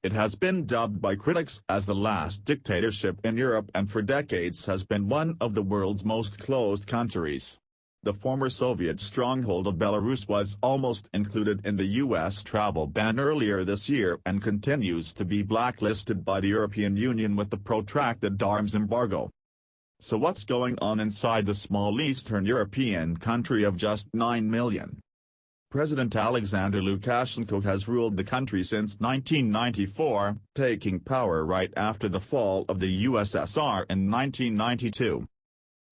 It has been dubbed by critics as the last dictatorship in Europe and for decades has been one of the world's most closed countries. The former Soviet stronghold of Belarus was almost included in the U.S. travel ban earlier this year and continues to be blacklisted by the European Union with the protracted arms embargo. So what's going on inside the small Eastern European country of just 9 million? President Alexander Lukashenko has ruled the country since 1994, taking power right after the fall of the USSR in 1992.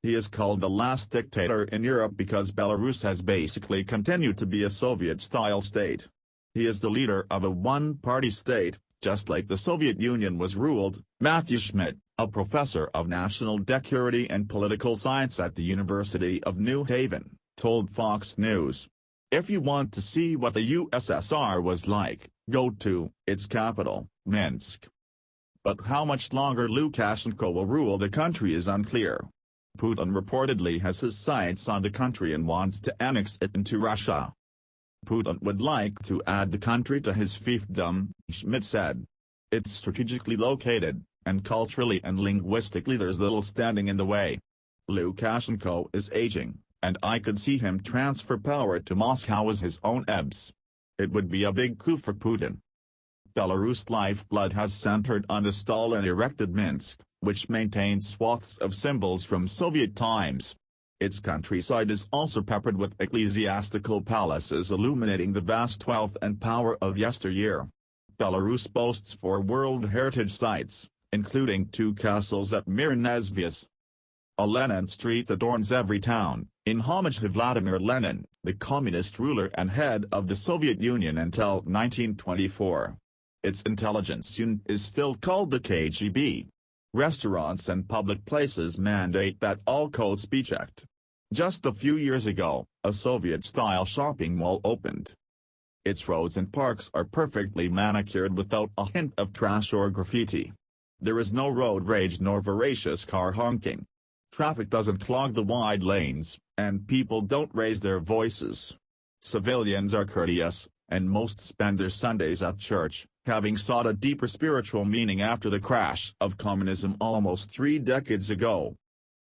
He is called the last dictator in Europe because Belarus has basically continued to be a Soviet-style state. He is the leader of a one-party state, just like the Soviet Union was ruled. Matthew Schmidt, a professor of national security and political science at the University of New Haven, told Fox News. If you want to see what the USSR was like, go to its capital, Minsk. But how much longer Lukashenko will rule the country is unclear. Putin reportedly has his sights on the country and wants to annex it into Russia. Putin would like to add the country to his fiefdom, Schmidt said. It's strategically located, and culturally and linguistically there's little standing in the way. Lukashenko is aging, and I could see him transfer power to Moscow as his own ebbs. It would be a big coup for Putin. Belarus' lifeblood has centered on the Stalin-erected Minsk, which maintains swaths of symbols from Soviet times. Its countryside is also peppered with ecclesiastical palaces illuminating the vast wealth and power of yesteryear. Belarus boasts 4 World Heritage Sites, including 2 castles at Mirnesvias. A Lenin street adorns every town, in homage to Vladimir Lenin, the communist ruler and head of the Soviet Union until 1924. Its intelligence unit is still called the KGB. Restaurants and public places mandate that all codes be checked. Just a few years ago, a Soviet-style shopping mall opened. Its roads and parks are perfectly manicured without a hint of trash or graffiti. There is no road rage nor voracious car honking. Traffic doesn't clog the wide lanes, and people don't raise their voices. Civilians are courteous, and most spend their Sundays at church, having sought a deeper spiritual meaning after the crash of communism almost 3 decades ago.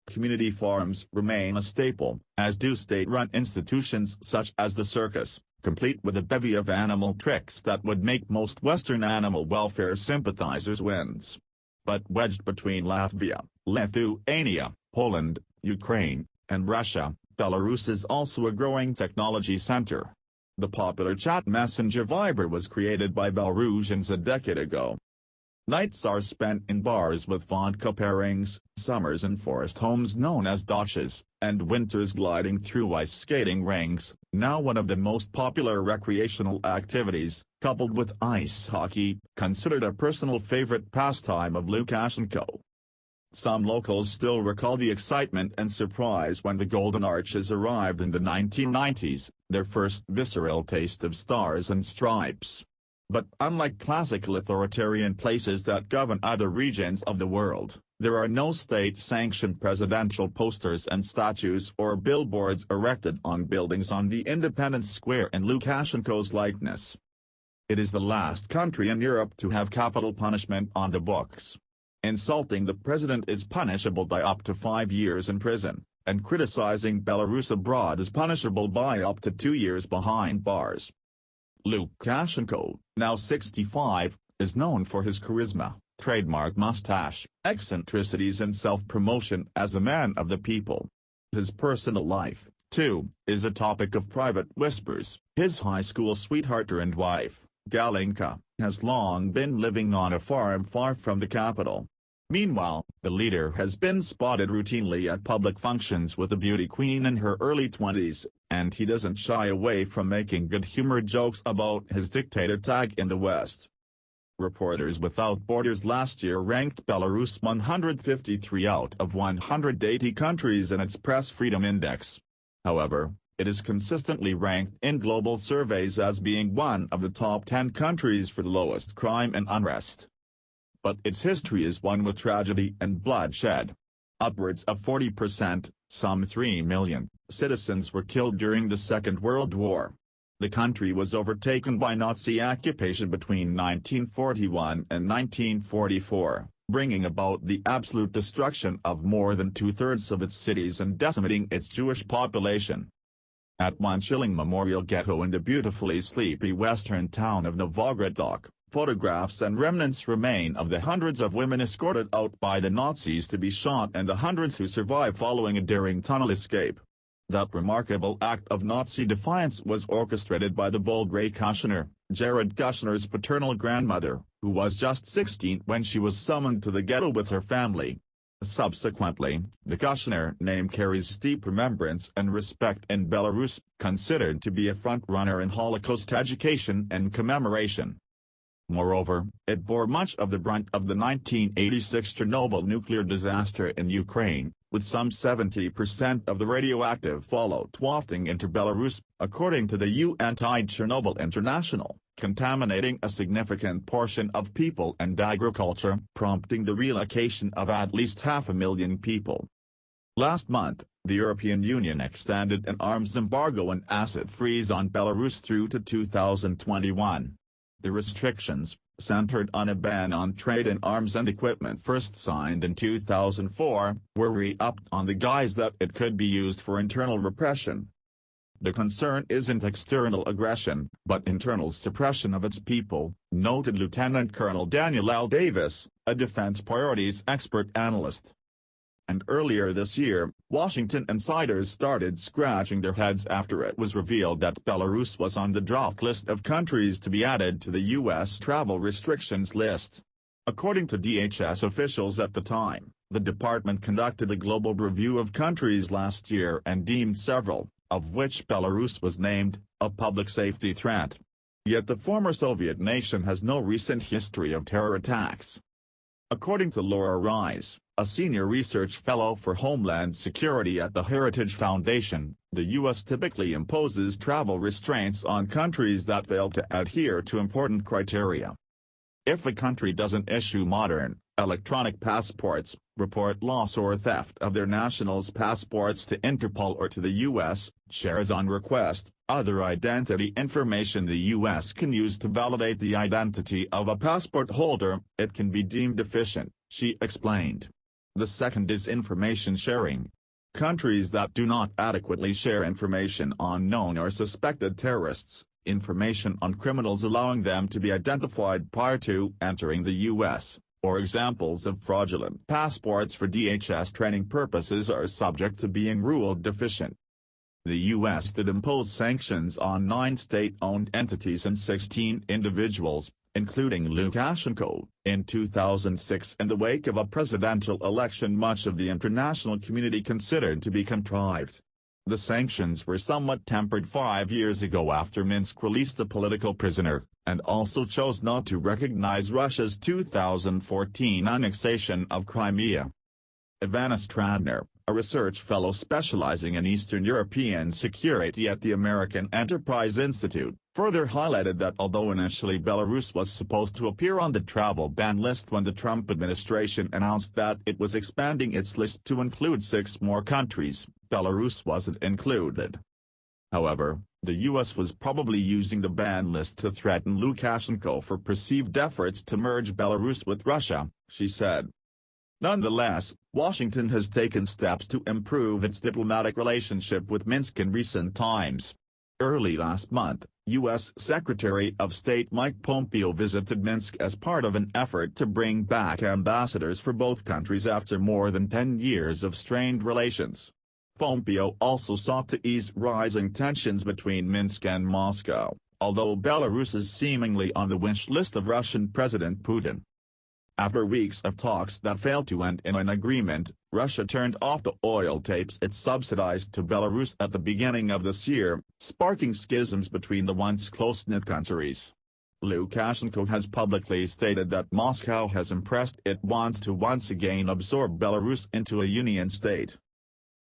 Community forums remain a staple, as do state-run institutions such as the circus, complete with a bevy of animal tricks that would make most Western animal welfare sympathizers wince. But wedged between Latvia, Lithuania, Poland, Ukraine, and Russia, Belarus is also a growing technology center. The popular chat messenger Viber was created by Belarusians a decade ago. Nights are spent in bars with vodka pairings, summers in forest homes known as dachas, and winters gliding through ice skating rinks, now one of the most popular recreational activities, coupled with ice hockey, considered a personal favorite pastime of Lukashenko. Some locals still recall the excitement and surprise when the Golden Arches arrived in the 1990s, their first visceral taste of stars and stripes. But unlike classic authoritarian places that govern other regions of the world, there are no state-sanctioned presidential posters and statues or billboards erected on buildings on the Independence Square in Lukashenko's likeness. It is the last country in Europe to have capital punishment on the books. Insulting the president is punishable by up to 5 years in prison, and criticizing Belarus abroad is punishable by up to 2 years behind bars. Lukashenko, now 65, is known for his charisma, trademark mustache, eccentricities and self-promotion as a man of the people. His personal life, too, is a topic of private whispers. His high school sweetheart and wife, Galinka, has long been living on a farm far from the capital. Meanwhile, the leader has been spotted routinely at public functions with a beauty queen in her early 20s, and he doesn't shy away from making good-humored jokes about his dictator tag in the West. Reporters Without Borders last year ranked Belarus 153 out of 180 countries in its Press Freedom Index. However, it is consistently ranked in global surveys as being one of the top 10 countries for the lowest crime and unrest. But its history is one with tragedy and bloodshed. Upwards of 40%, some 3 million, citizens were killed during the Second World War. The country was overtaken by Nazi occupation between 1941 and 1944, bringing about the absolute destruction of more than two-thirds of its cities and decimating its Jewish population. At one chilling memorial ghetto in the beautifully sleepy western town of Novogradok, photographs and remnants remain of the hundreds of women escorted out by the Nazis to be shot and the hundreds who survived following a daring tunnel escape. That remarkable act of Nazi defiance was orchestrated by the bold Ray Kushner, Jared Kushner's paternal grandmother, who was just 16 when she was summoned to the ghetto with her family. Subsequently, the Kushner name carries steep remembrance and respect in Belarus, considered to be a front-runner in Holocaust education and commemoration. Moreover, it bore much of the brunt of the 1986 Chernobyl nuclear disaster in Ukraine, with some 70% of the radioactive fallout wafting into Belarus, according to the Anti-Chernobyl International, contaminating a significant portion of people and agriculture, prompting the relocation of at least 500,000 people. Last month, the European Union extended an arms embargo and asset freeze on Belarus through to 2021. The restrictions, centered on a ban on trade in arms and equipment first signed in 2004, were re-upped on the guise that it could be used for internal repression. The concern isn't external aggression, but internal suppression of its people, noted Lieutenant Colonel Daniel L. Davis, a defense priorities expert analyst. And earlier this year, Washington insiders started scratching their heads after it was revealed that Belarus was on the draft list of countries to be added to the U.S. travel restrictions list. According to DHS officials at the time, the department conducted a global review of countries last year and deemed several, of which Belarus was named, a public safety threat. Yet the former Soviet nation has no recent history of terror attacks. According to Laura Rise, a senior research fellow for Homeland Security at the Heritage Foundation, the U.S. typically imposes travel restraints on countries that fail to adhere to important criteria. If a country doesn't issue modern, electronic passports, report loss or theft of their nationals' passports to Interpol or to the U.S., shares on request other identity information the U.S. can use to validate the identity of a passport holder, it can be deemed deficient, she explained. The second is information sharing. Countries that do not adequately share information on known or suspected terrorists, information on criminals allowing them to be identified prior to entering the U.S., or examples of fraudulent passports for DHS training purposes are subject to being ruled deficient. The U.S. did impose sanctions on 9 state-owned entities and 16 individuals, including Lukashenko, in 2006 in the wake of a presidential election much of the international community considered to be contrived. The sanctions were somewhat tempered 5 years ago after Minsk released a political prisoner, and also chose not to recognize Russia's 2014 annexation of Crimea. Ivana Stradner, a research fellow specializing in Eastern European security at the American Enterprise Institute, further highlighted that although initially Belarus was supposed to appear on the travel ban list when the Trump administration announced that it was expanding its list to include 6 more countries, Belarus wasn't included. However, the U.S. was probably using the ban list to threaten Lukashenko for perceived efforts to merge Belarus with Russia, she said. Nonetheless, Washington has taken steps to improve its diplomatic relationship with Minsk in recent times. Early last month, U.S. Secretary of State Mike Pompeo visited Minsk as part of an effort to bring back ambassadors for both countries after more than 10 years of strained relations. Pompeo also sought to ease rising tensions between Minsk and Moscow, although Belarus is seemingly on the wish list of Russian President Putin. After weeks of talks that failed to end in an agreement, Russia turned off the oil tapes it subsidized to Belarus at the beginning of this year, sparking schisms between the once close-knit countries. Lukashenko has publicly stated that Moscow has impressed it wants to once again absorb Belarus into a union state.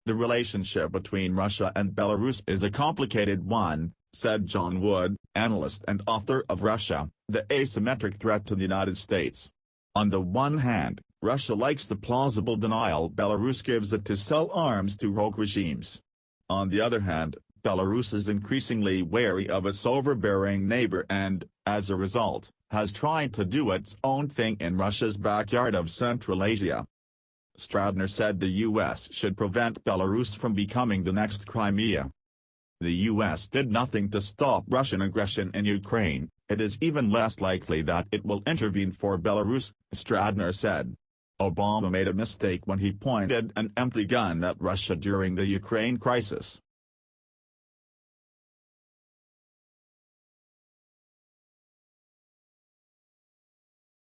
The relationship between Russia and Belarus is a complicated one, said John Wood, analyst and author of Russia, the Asymmetric Threat to the United States. On the one hand, Russia likes the plausible denial Belarus gives it to sell arms to rogue regimes. On the other hand, Belarus is increasingly wary of its overbearing neighbor and, as a result, has tried to do its own thing in Russia's backyard of Central Asia. Stradner said the U.S. should prevent Belarus from becoming the next Crimea. The U.S. did nothing to stop Russian aggression in Ukraine. It is even less likely that it will intervene for Belarus, Stradner said. Obama made a mistake when he pointed an empty gun at Russia during the Ukraine crisis.